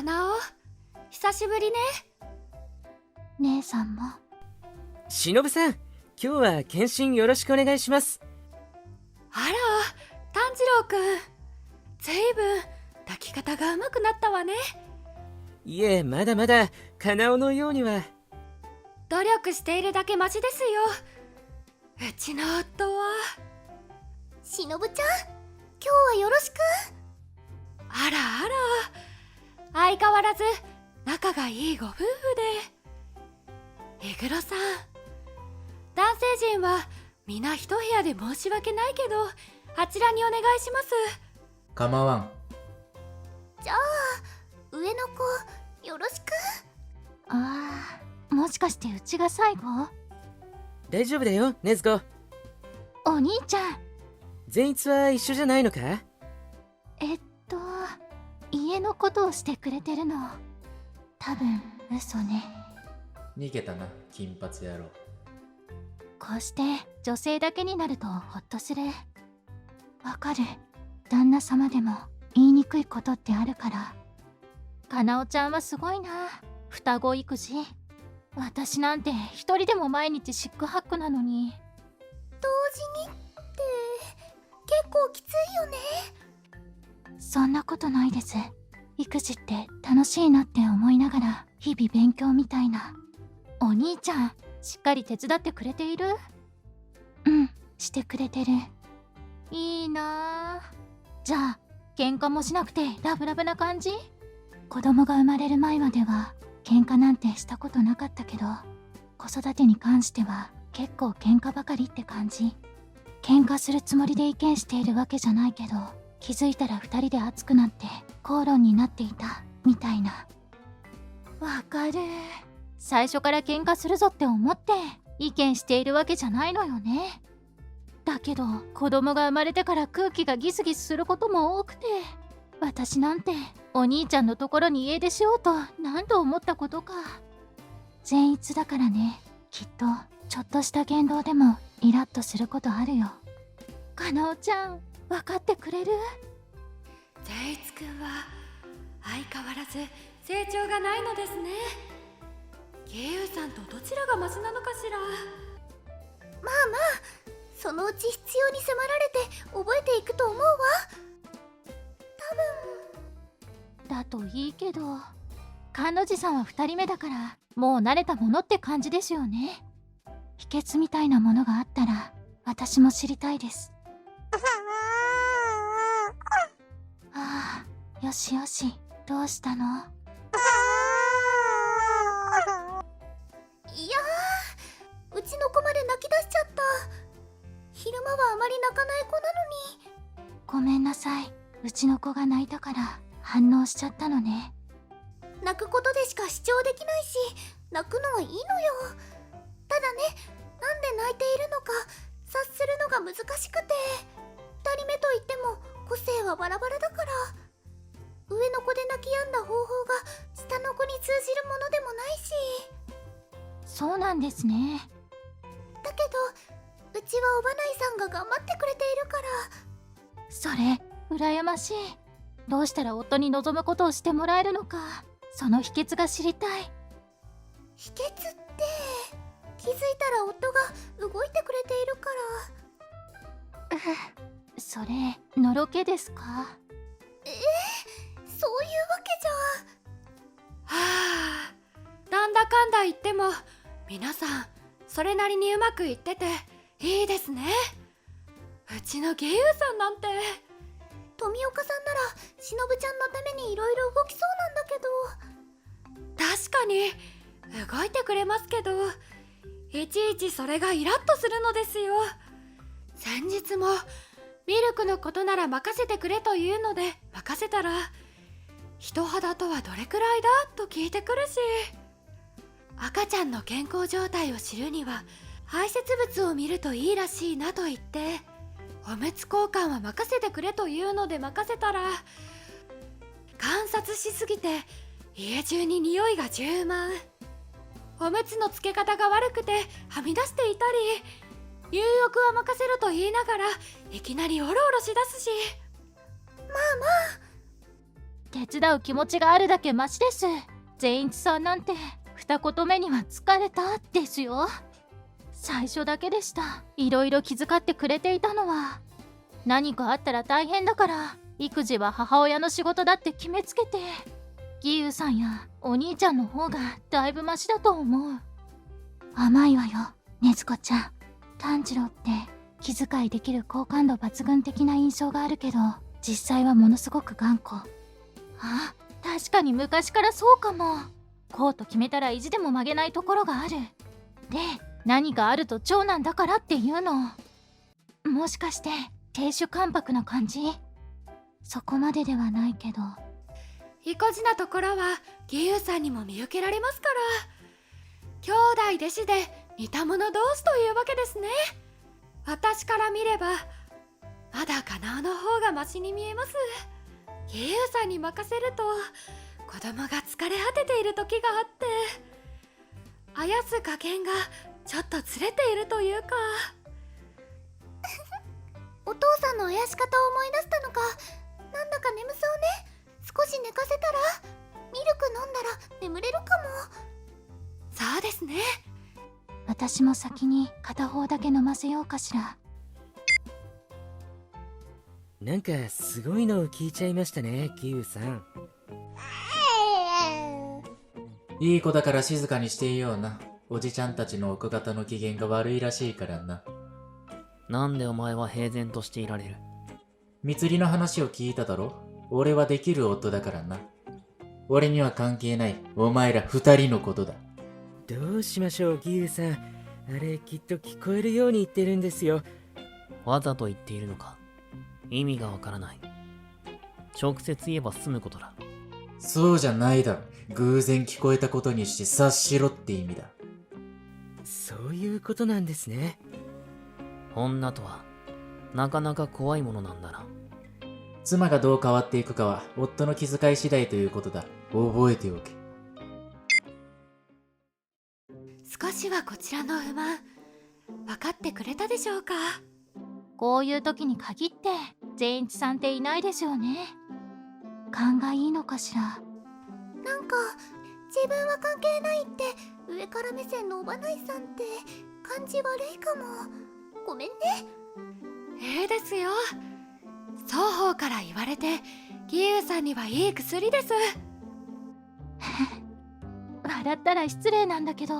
かなお、久しぶりね。姉さんも。しのぶさん、今日は検診よろしくお願いします。あら、炭治郎くん、ずいぶん抱き方が上手くなったわね。いえ、まだまだカナオのようには。努力しているだけマシですよ。うちの夫は。しのぶちゃん、今日はよろしく。あらあら、相変わらず仲がいいご夫婦で。イグロさん、男性陣は皆一部屋で申し訳ないけど、あちらにお願いします。構わん。じゃあ上の子よろしく。ああ、もしかしてうちが最後？大丈夫だよ、禰豆子。お兄ちゃん。善逸は一緒じゃないのか？家のことをしてくれてるの。多分嘘ね。逃げたな、金髪野郎。こうして女性だけになるとホッとする。わかる。旦那様でも言いにくいことってあるから。かなおちゃんはすごいな。双子育児。私なんて一人でも毎日シックハックなのに。同時にって結構きついよね。そんなことないです。育児って楽しいなって思いながら日々勉強みたいな。お兄ちゃん、しっかり手伝ってくれている？うん、してくれてる。いいなあ。じゃあ喧嘩もしなくてラブラブな感じ？子供が生まれる前までは喧嘩なんてしたことなかったけど、子育てに関しては結構喧嘩ばかりって感じ。喧嘩するつもりで意見しているわけじゃないけど、気づいたら2人で熱くなって口論になっていたみたいな。わかる。最初から喧嘩するぞって思って意見しているわけじゃないのよね。だけど子供が生まれてから空気がギスギスすることも多くて、私なんてお兄ちゃんのところに家出しようと何度思ったことか。善逸だからね。きっとちょっとした言動でもイラッとすることあるよ。かなおちゃん、分かってくれる？善逸くんは相変わらず成長がないのですね。義勇さんとどちらがマシなのかしら。まあまあ、そのうち必要に迫られて覚えていくと思うわ。多分だといいけど、甘露寺さんは2人目だからもう慣れたものって感じですよね。秘訣みたいなものがあったら私も知りたいです。ああ、よしよし、どうしたの？いやー、うちの子まで泣き出しちゃった。昼間はあまり泣かない子なのに。ごめんなさい、うちの子が泣いたから反応しちゃったのね。泣くことでしか主張できないし、泣くのはいいのよ。ただね、なんで泣いているのか察するのが難しくて、2人目といっても個性はバラバラだから、上の子で泣き止んだ方法が下の子に通じるものでもないし。そうなんですね。だけどうちはおばないさんが頑張ってくれているから。それ羨ましい。どうしたら夫に望むことをしてもらえるのか、その秘訣が知りたい。秘訣って気づいたら夫が動いてくれているから。それのろけですか？そういうわけじゃ。はあ、なんだかんだ言っても皆さんそれなりにうまくいってていいですね。うちの義勇さんなんて。富岡さんならしのぶちゃんのためにいろいろ動きそうなんだけど。確かに動いてくれますけど、いちいちそれがイラッとするのですよ。先日もミルクのことなら任せてくれというので任せたら、人肌とはどれくらいだと聞いてくるし、赤ちゃんの健康状態を知るには排泄物を見るといいらしいなと言って、おむつ交換は任せてくれというので任せたら、観察しすぎて家中に匂いが充満。おむつのつけ方が悪くてはみ出していたり、入浴は任せろと言いながらいきなりオロオロしだすし。まあまあ、手伝う気持ちがあるだけマシです。善一さんなんて二言目には疲れたですよ。最初だけでした。いろいろ気遣ってくれていたのは。何かあったら大変だから育児は母親の仕事だって決めつけて、義勇さんやお兄ちゃんの方がだいぶマシだと思う。甘いわよ、禰豆子ちゃん。炭治郎って気遣いできる好感度抜群的な印象があるけど、実際はものすごく頑固。あ、確かに昔からそうかも。こうと決めたら意地でも曲げないところがある。で、何かあると長男だからっていうの。もしかして亭主関白な感じ？そこまでではないけど。意固地なところは義勇さんにも見受けられますから。兄弟弟子で似た者同士というわけですね。私から見ればまだカナオの方がマシに見えます。義勇さんに任せると子供が疲れ果てている時があって、あやす加減がちょっとずれているというか。お父さんのあやし方を思い出したのか、なんだか眠そうね。少し寝かせたら、ミルク飲んだら眠れるかも。そうですね。私も先に片方だけ飲ませようかしら。なんかすごいのを聞いちゃいましたね、キウさん。いい子だから静かにしていような。おじちゃんたちの奥方の機嫌が悪いらしいからな。なんでお前は平然としていられる？蜜りの話を聞いただろ。俺はできる夫だからな。俺には関係ないお前ら二人のことだ。どうしましょう、ギユさん。あれきっと聞こえるように言ってるんですよ。わざと言っているのか？意味がわからない。直接言えば済むことだ。そうじゃないだろ。偶然聞こえたことにして察しろって意味だ。そういうことなんですね。女とはなかなか怖いものなんだな。妻がどう変わっていくかは夫の気遣い次第ということだ。覚えておけ。少しはこちらの不満分かってくれたでしょうか。こういう時に限って善一さんっていないでしょうね。勘がいいのかしら。なんか自分は関係ないって上から目線のおばないさんって感じ悪いかも。ごめんね。ですよ。双方から言われて義勇さんにはいい薬です。笑ったら失礼なんだけど